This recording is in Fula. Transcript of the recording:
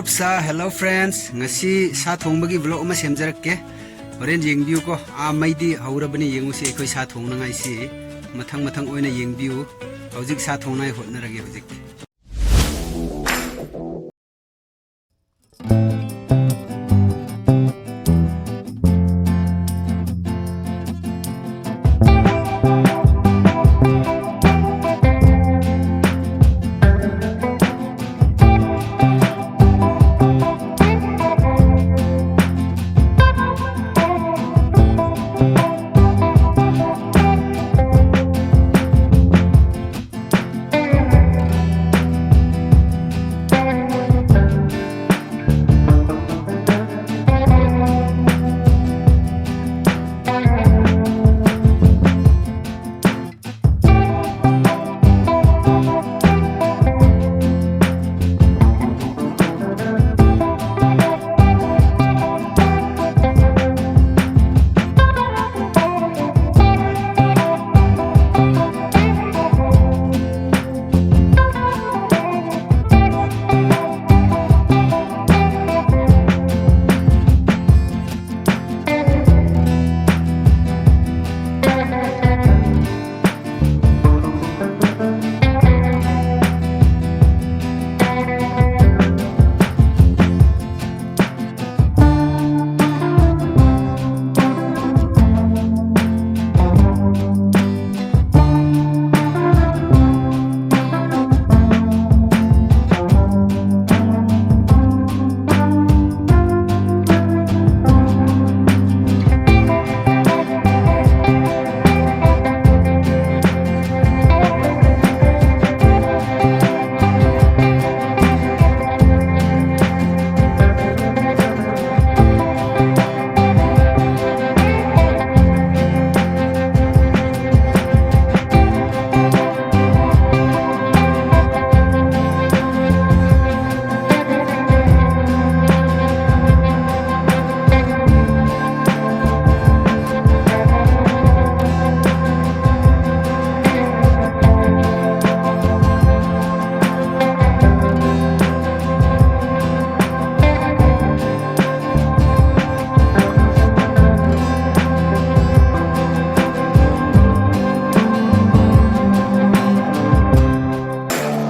Marupsa, hello friends. Ngasi sa thongbagi vlog ma semjarakke. Horen yengbiu ko maidi haurabani yengusi ekoi sa thongna ngai si. Mathang mathang oina yengbiu. Hojik sa thongnai hotnarage hojik.